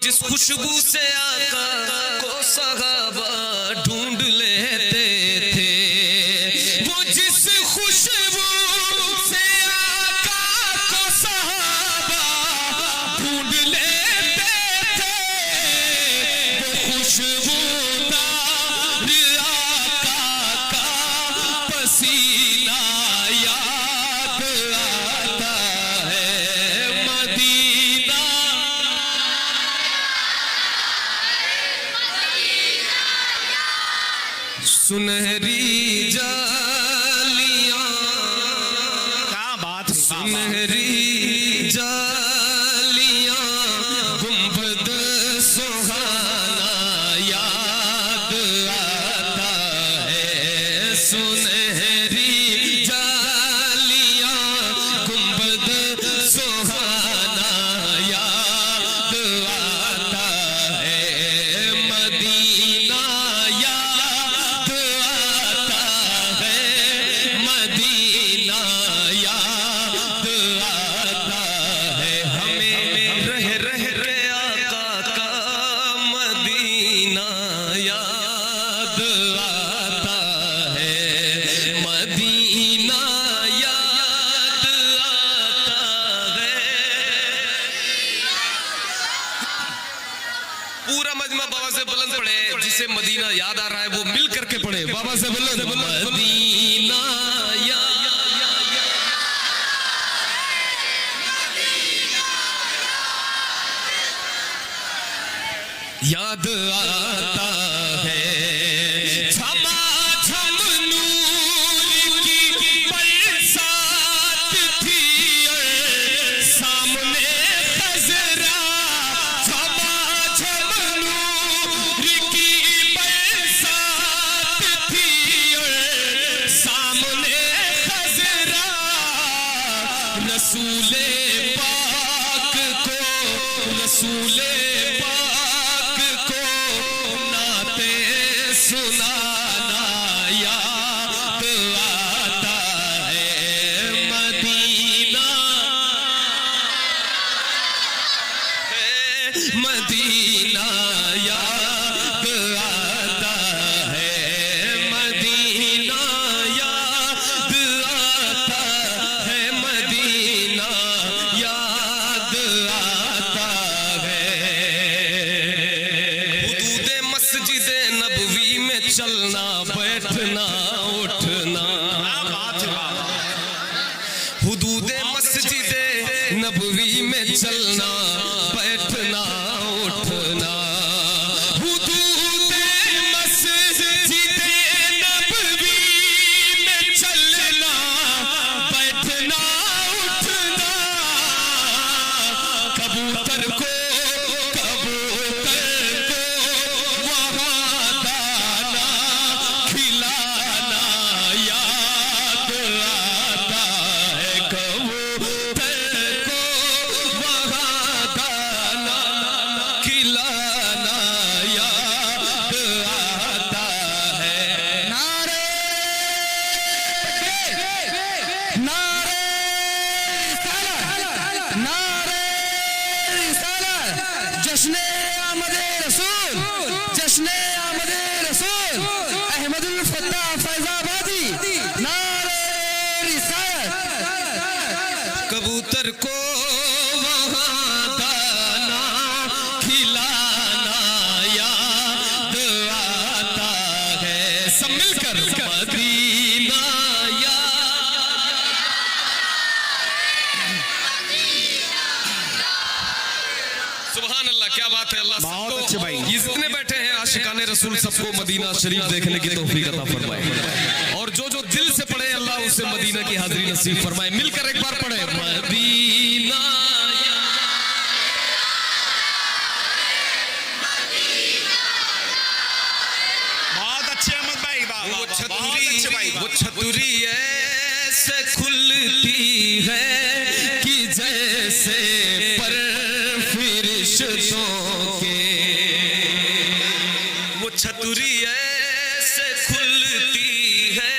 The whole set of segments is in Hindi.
जिस खुशबू से आका को सहाबा ढूंढ लेते थे, वो जिस खुशबू से आका को सहाबा ढूंढ लेते थे, वो खुशबूदार आका का पसीना याद आता है। मदीना सुनहरी जालियां, क्या बात है, सुनहरी जालियां, गुंबद सुहाना याद आता है। सुनहरी जालियां, गुंबद सुहाना याद आता है। मदीना याद आता है, मदीना याद आता है। हमें रह रह के आका का मदीना याद आता है। मदीना याद आता है। पूरा मजमा बाबा से बुलंद पढ़े, जिसे मदीना याद आ रहा है वो मिल करके पढ़े। बाबा से बुलंद मदीना याद आता है। झमाझम नूर की बरसात थी और सामने खजरा। झमाझम नूर की बरसात थी और सामने खजरा। रसूले पाक को, रसूले पाक को नाते सुनाना याद आता है। मदीना है, मदीना याद आता है। मदीना याद आता है, मदीना याद आता है। हुदूदे मस्जिदे नबवी में चलना बैठना उठना। हुदूदे मस्जिदे नबवी में चलना बैठना उठना। हुदूदे मस्जिदे नबवी में चलना बैठना उठना। कबूतर को वहाँ दाना खिलाना याद आता है। कबूतर को वहाँ दाना खिलाना याद आता है। नारे नारे नारे जश्ने आमदे रसूल, जश्ने आमदे रसूल, अहमदुल फत्ताह फैजाबादी। नारे रिसालत। कबूतर को वहाँ दाना खिलाना याद आता है। सब मिलकर मदीना सुभान अल्लाह, क्या बात है। अल्लाह बहुत सबको, अच्छे भाई। ये जितने बैठे हैं आशिकाने रसूल, सबको मदीना शरीफ देखने की तौफीक अता फरमाए। और जो जो दिल से पढ़े अल्लाह उसे मदीना की हाजिरी नसीब फरमाए। मिलकर एक बार पढ़े मदीना। बहुत अच्छे अहमद भाई, वो बहुत अच्छे छतरी, भाई। वो छतरी ऐसे खुलती है कि जैसे पर फरिश्तों के। वो छतरी ऐसे खुलती है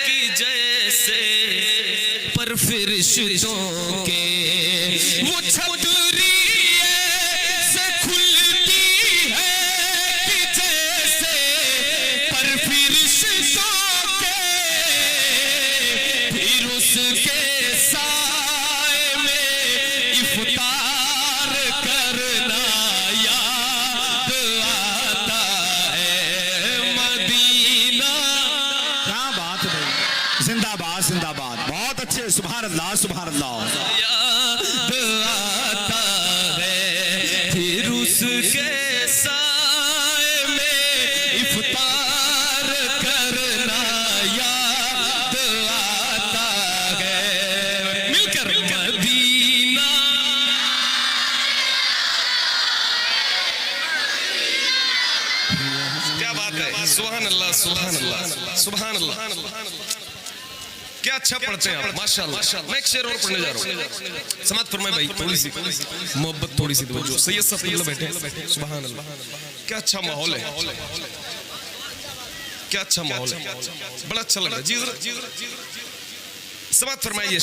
कि जैसे पर फरिश्तों के। वो छतरी ऐसे खुल सुभान अल्लाह सुभान अल्लाह। याद आता है फिर उसके साए में इफ्तार करना याद आता है। मिलकर मदीना क्या बात है। सुभान अल्लाह सुभान अल्लाह सुभान अल्लाह। क्या अच्छा पढ़ते हैं आप माशाल्लाह। मैं एक शेर और पढ़ने जा रहा हूँ, समात फरमाए भाई। थोड़ी सी मोहब्बत थोड़ी सी तवज्जो। सैयद साहब अल्लाह बैठे हैं। सुभान अल्लाह। क्या अच्छा माहौल है, क्या अच्छा माहौल है, बड़ा अच्छा लग रहा है। जी समात फरमाइए।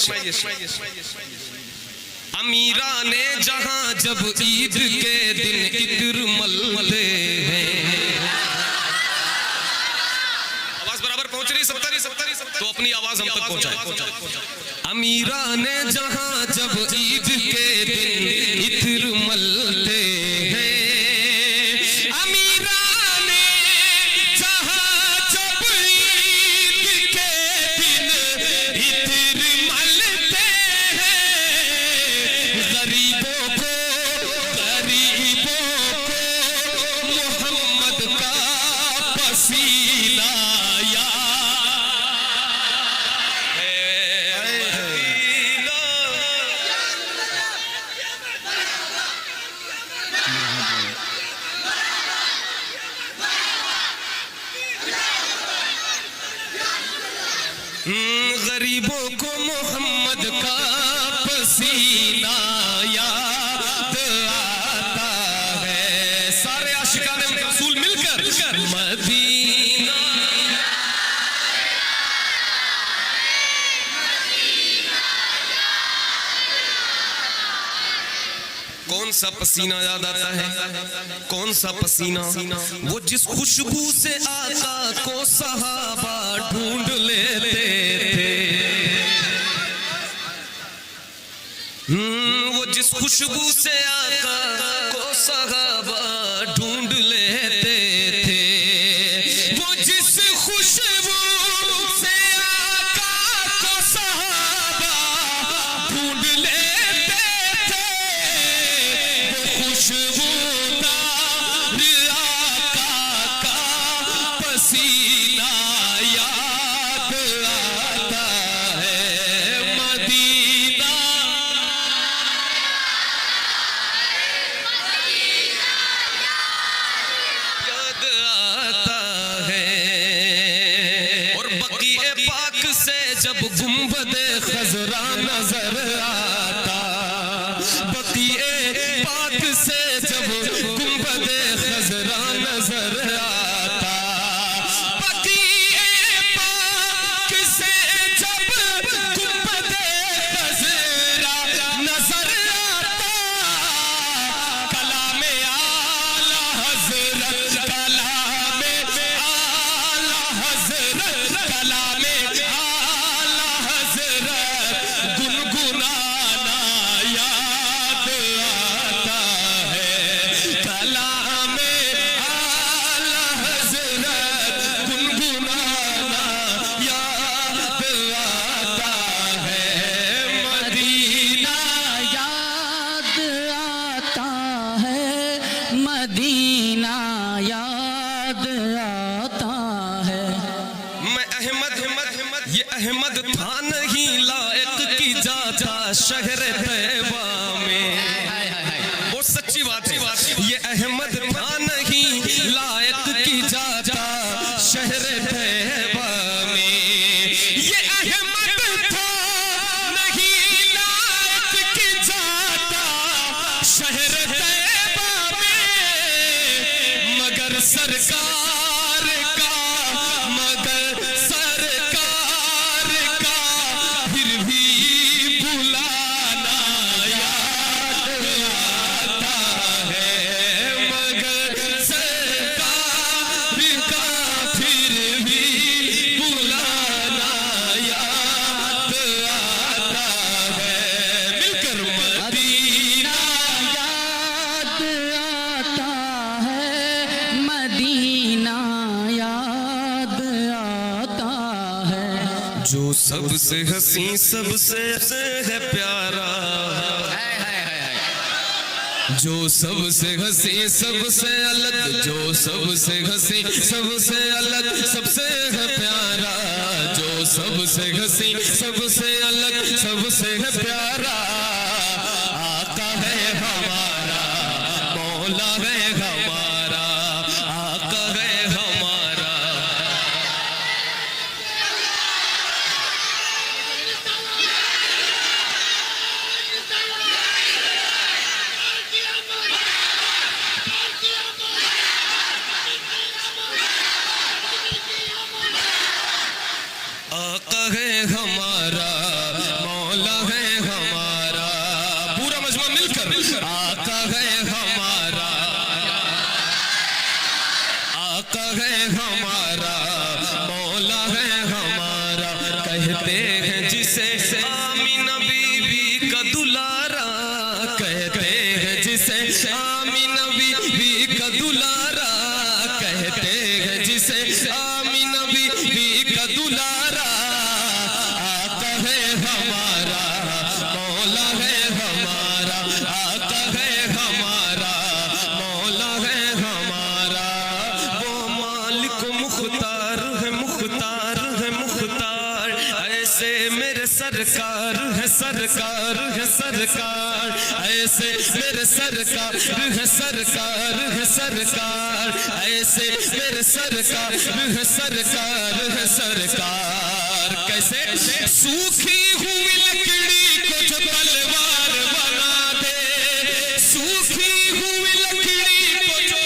अमीरा ने जहां जब ईद के दिन इत्र मलते हैं। आवाज बराबर पहुंच रही? 70 तो अपनी आवाज हम तक पहुंचाए। अमीरा ने जहां जब ईद के दिन इत्र मलते हैं। अमीरा ने जहां जब ईद के दिन इत्र मलते हैं। गरीबों को मोहम्मद का पसीना गरीबों को मोहम्मद का पसीना याद आता है। सारे आशिकाने रसूल मिलकर मदीना कौन सा पसीना याद आता है? कौन सा पसीना? वो जिस खुशबू से आका को सहाबा ढूंढ लेते थे। वो जिस खुशबू से आका को सहाबा ढूंढ लेते थे। वो जिस खुशबू से आका को सहाबा ढूंढ लेते थे। खुशबूदार आका का पसीना याद आता है। मदीना याद आता है। और बकीए पाक से जब गुंबदे खजरा नजर आता। बकीए पाक से जब गुंबदे खजरा नजर आता। बकीए पाक से जब गुंबदे खजरा नजर आता। कलामे आला हजरत, कलामे आला हजरत, कलामे आला हजरत गुनगुनाना याद आता है। कलामे आला हजरत गुनगुनाना याद आता है। मदीना याद आता है। मदीना याद आता है। मैं अहमद ये अहमद था नहीं लायक की जाता शहर तैबा में। वो सच्ची बात है। ये अहमद था नहीं लायक की जाता शहर तैबा में। ये अहमद था नहीं लायक की जाता शहर तैबा में। मगर सरकार का, मगर सरकार का फिर भी बुलाना याद आता है। मगर सरकार का फिर भी बुलाना याद आता है। मिलकर मदीना याद आता है। मदीना याद आता है। जो सबसे हसी सबसे है प्यारा, जो सबसे हसी सबसे अलग, जो सबसे हसी सबसे अलग, सबसे है प्यारा, जो सबसे हसी सबसे अलग, सबसे है प्यारा, आका है हमारा, मौला है हमारा, आका है हमारा। आका है हमारा, मौला है हमारा, पूरा मजमा मिलकर, आका है हमारा, आका है हमारा, मौला है हमारा, कहते हैं जिसे आमीना बीबी का दुलारा, कहते हैं जिसे आमीना बीबी का दुलारा, कहते हैं जिसे आमीना बीबी का दुलारा, आका है हमारा, मौला है हमारा, आका है हमारा, मौला है हमारा, वो मालिक मुख्तार है, मुख्तार है, मुख्तार, ऐसे मेरे सरकार है, सरकार है, सरकार, ऐसे मेरे सरकार है, सरकार है, सरकार, ऐसे मेरे सरकार है, सरकार है, सरकार। कैसे? सूखी हुई लकड़ी को जो तलवार बना दे, सूखी हुई लकड़ी को जो,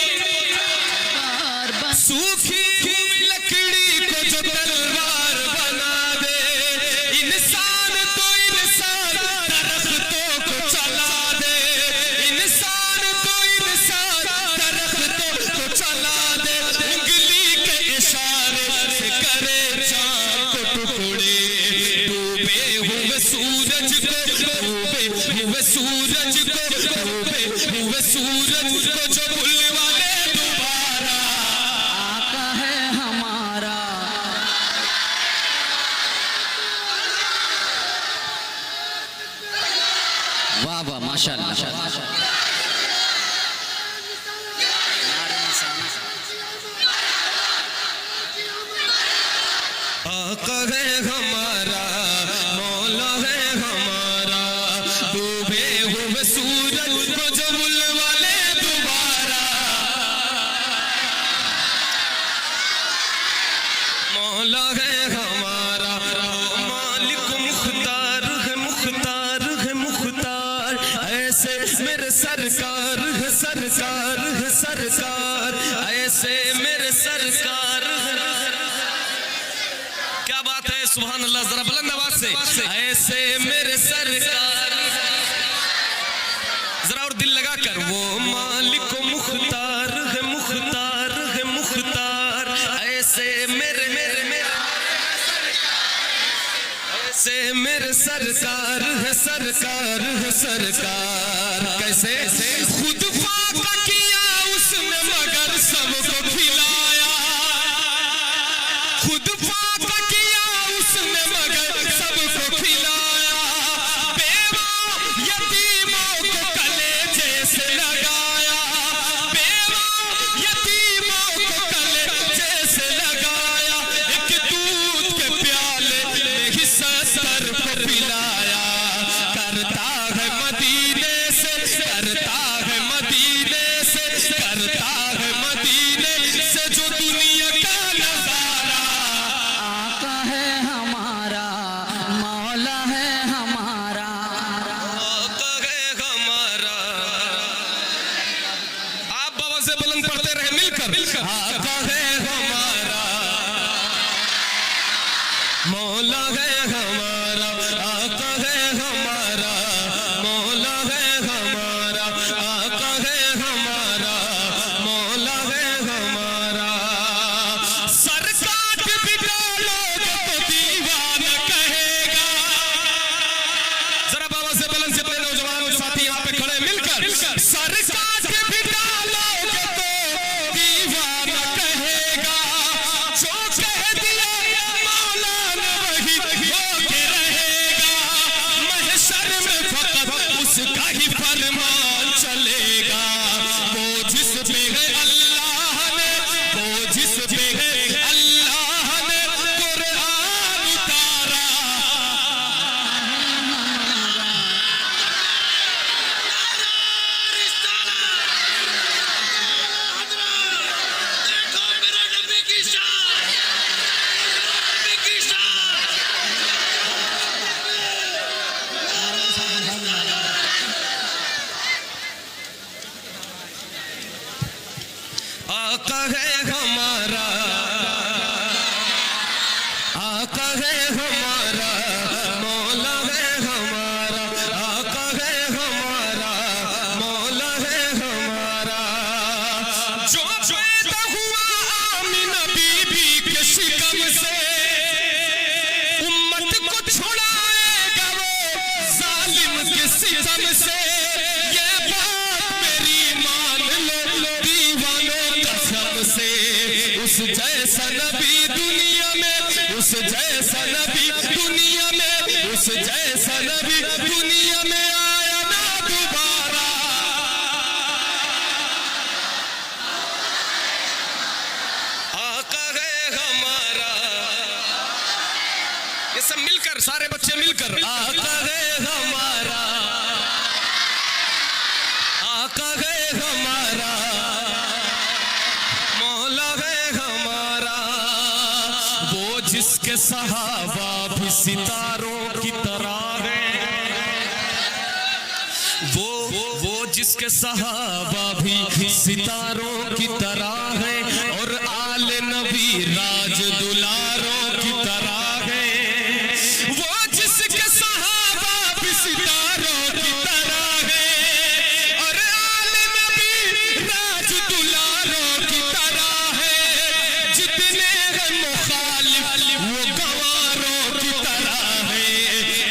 सूखी हुई लकड़ी को जो तलवार बना दे, इंसान तो इंसान दरख्तों को चला दे, इंसान तो इंसान दरख्तों को चला दे, उंगली के इशारे से करे चांद को टुकड़े, डूबे हुए सूरज को, डूबे हुए सूरज को, डूबे हुए सूरज को जो बुलवा दे दोबारा, आका है हमारा। वाह वाह माशाअल्लाह, आका है हमारा, मौला है हमारा, डूबे हुए सूरज को जो बुलवा ले दोबारा, मौला है हमारा, मालिक मुख्तार है, मुख्तार है, मुख्तार, ऐसे मेरे सरकार है, सरकार है, सरकार, ऐसे मेरे सरकार है। क्या बात है, सुभान अल्लाह, जरा बुलंद आवाज से, ऐसे मेरे सरकार, जरा और दिल लगा कर, वो मालिक मुख्तार है, मुख्तार है, मुख्तार, ऐसे मेरे मेरे मेरे, ऐसे मेरे सरकार है, सरकार है, सरकार। कैसे? खुद फाका किया उसने मगर सबको खिलाया, खुद फाका किया उसने मगर सबको खिलाया, बेवा यतीमों को कलेजे से लगाया, बेवा यतीमों को कलेजे से लगाया, एक दूध के प्याले में ही 70 को पिलाया, करता है मदीने से, करता है मदीने से, करता है मदीने से जो दुनिया का नजारा, आका है हमारा, मौला है हमारा। आका है हमारा। आप बाबा से बुलंद पढ़ते रहे मिलकर, आका है हमारा, मौला है हमारा, आका है हमारा, मौला है हमारा, आका है हमारा, मौला है हमारा। सर काट भी डालोगे तो दीवाना कहेगा, जरा बाबा से बुलंद से पहले नौजवान साथी यहाँ पे खड़े मिलकर, सर काट भी डालोगे तो दीवाना आका है हमारा, आका है हमारा, मौला है हमारा, आका है हमारा, मौला है हमारा। जो पैदा हुआ आमिना बीबी के शिकम से, उम्मत को छुड़ाएगा वो जालिम के सितम से। ये बात मेरी मान लो दीवानों कसम से। उस जैसा नबी दुनिया में, उस जैसा नबी दुनिया में, उस जैसा नबी दुनिया में आया ना दोबारा। आका है हमारा, ये सब मिलकर, सारे बच्चे मिलकर, आका है हमारा, आका है हमारा, मौला है हमारा। वो जिसके सहाबा भी सितारों की तरह है, वो जिसके सहाबा भी सितारों की तरह है, और आले नबी राज दुलारों की तरह है। वो जिसके सहाबा भी सितारों की तरह है, और आले नबी राज दुलारों की तरह है। जितने हैं मुखालिफ वो गवारों की तरह है।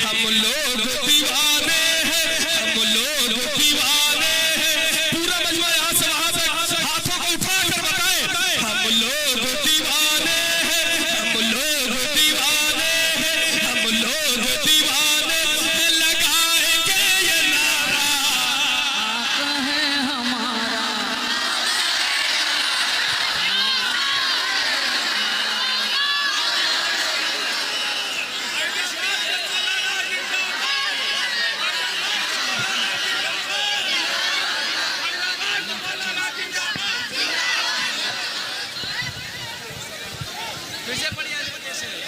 हम लोग दीवाने हैं, हम लोग दीवाने हैं। पूरा मजमा यहाँ से वहां तक हाथों को उठाकर बताए, हम लोग दीवाने हैं, हम लोग दीवाने हैं, हम लोग दीवाने हैं। लगाएंगे ये नारा, आका है हमारा।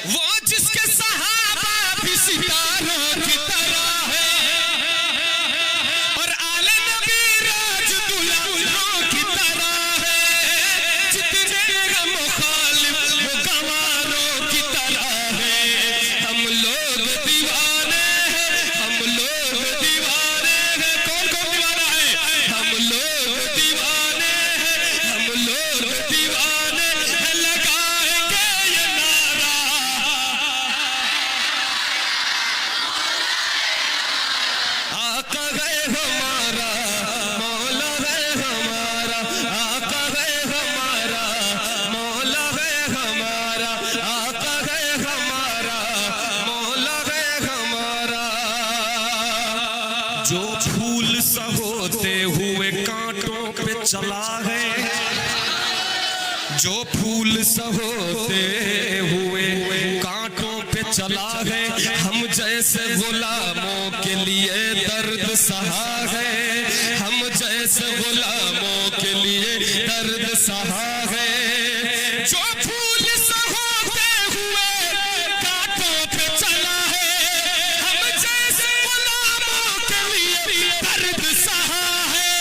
वो जिसके सहाबा भी सितारों की तरह है, और आले नबी राज दुलारों की तरह है। जितने हैं मुखालिफ वो गवारों की तरह है। हम लोग दीवाने हैं, हम लोग दीवाने हैं। कौन कौन दीवाना है? हम लोग दीवाने हैं, हम लोग दीवाने हैं। लगाएंगे ये नारा, आका है हमारा, मौला है हमारा, आका है हमारा, मौला है हमारा, आका है हमारा, मौला है हमारा। जो फूल सा होते हुए कांटों पे चला है, जो फूल सा होते हुए कांटों पे चला है। हम जैसे गुलामों के लिए दर्द सहा है, हम जैसे गुलामों के लिए दर्द सहा है। जो फूल सा होते हुए कांटों पे चला है, हम जैसे गुलामों के लिए दर्द सहा है।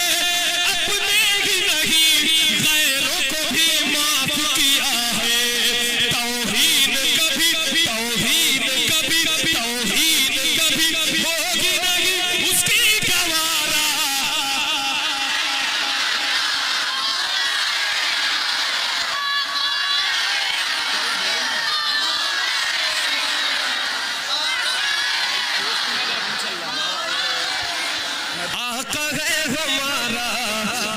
अपने ही नहीं गैरों को भी माफ किया है। तौहीन कभी, तौहीन कभी, तौहीन कभी होगी नहीं उसकी गवारा। आका है हमारा,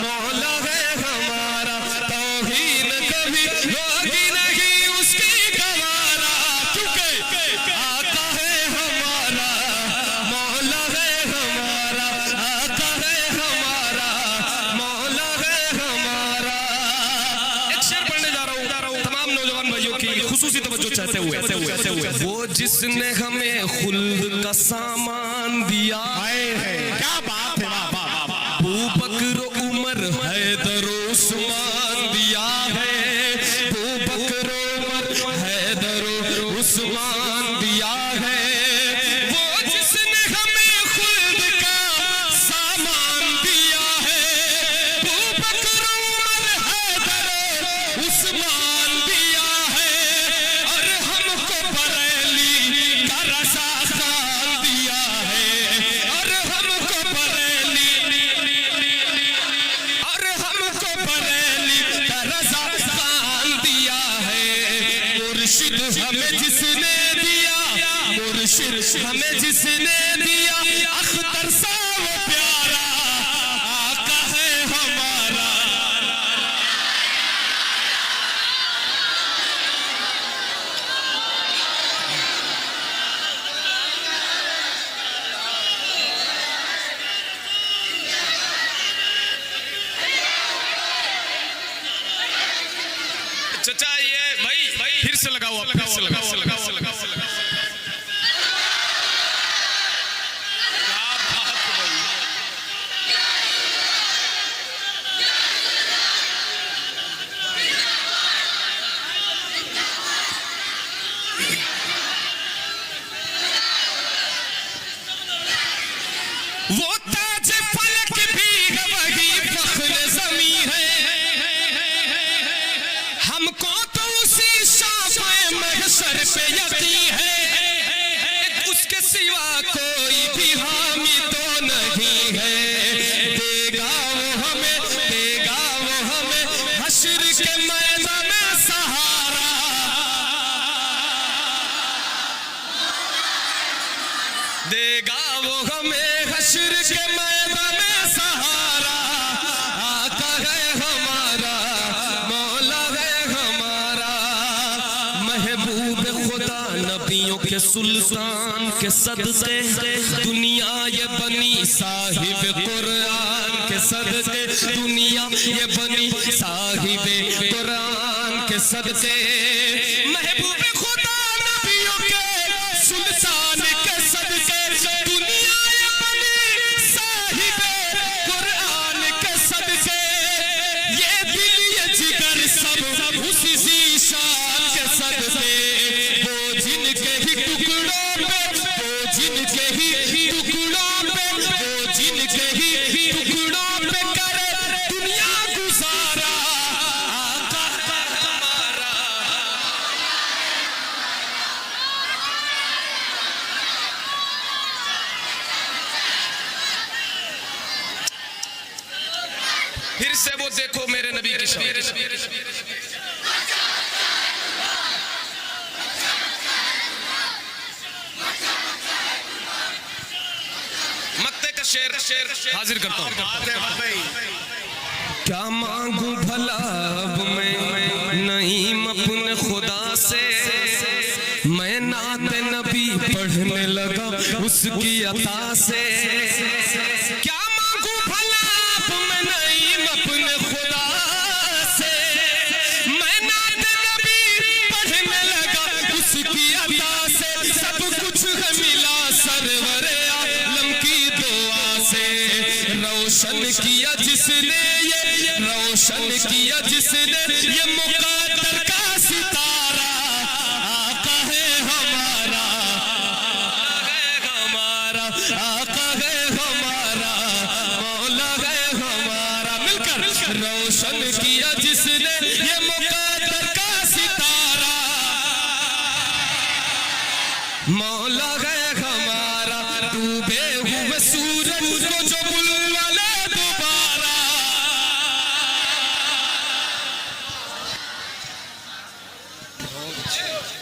मौला है हमारा, तौहीन कभी होगी नहीं उसकी गवारा। क्योंकि आका है हमारा, मौला है हमारा, आका है हमारा, मौला है हमारा। एक शेर पढ़ने जा रहा हूँ तमाम नौजवान भाइयों की खुसूसी तवज्जो चाहते हुए। वो जिसने हमें खुल्द का सामान दिया, क्या बात है, वाह वाह वाह वाह। अबू बकर उमर हैदर उस्मान दिया है, अबू बकर उमर हैदर उस्मान दिया है। वो जिसने हमें खुल्द का सामान दिया है, अबू बकर उमर हैदर जिसने दिया अख्तर सा वो प्यारा आका है हमारा। चचा ये भाई फिर से लगाओ, फिर से लगाओ। वो ताज फलक भी वही फख्र ज़मी है, हमको तो उसी शाफ़े महशर पे यकीन है, उसके सिवा कोई भी हामी तो नहीं है। देगा वो हमें हश्र के मैदान में सहारा, देगा वो हमें हश्र के मैदान में सहारा। आका है हमारा, मौला है हमारा, महबूब खुदा नबियों के सुल्तान के सदके दुनिया ये बनी साहिब कुरान के सदके, दुनिया ये बनी साहिब कुरान के सदके, महबूब खुदा नबियों के सुल्तान के सदके दुनिया ये बनी साहिब कुरान के सदके। ये दिल ये जिगर सब उसी ज़ीशान के सदके, वो जिनके ही टुकड़ों पे, वो जिनके ही टुकड़ों पे, वो जिनके ही टुकड़ों पे करे दुनिया गुजारा। आका है हमारा। फिर से वो देखो मेरे नबी की शान। मक्ते का शेर हाजिर करता हूँ। क्या मांगू भला अब मैं नईम अपने खुदा से, मैं नाते नबी पढ़ने लगा उसकी अता से। क्या मांगू भला अब मैं नईम अपने खुदा से, मैं नाते नबी पढ़ने लगा उसकी अता से। सब कुछ है मिला सरवरे आलम की दुआ से, रोशन किया जिसने ये, रोशन किया जिसने ये मुक़द्दर का सितारा। आका है हमारा, आका है हमारा, मौला है हमारा। मिलकर रोशन किया जिसने ये मुक़द्दर का सितारा, मौला है हमारा। डूबे हुए सूरज को जो बुलवा ले दोबारा, बहुत अच्छे।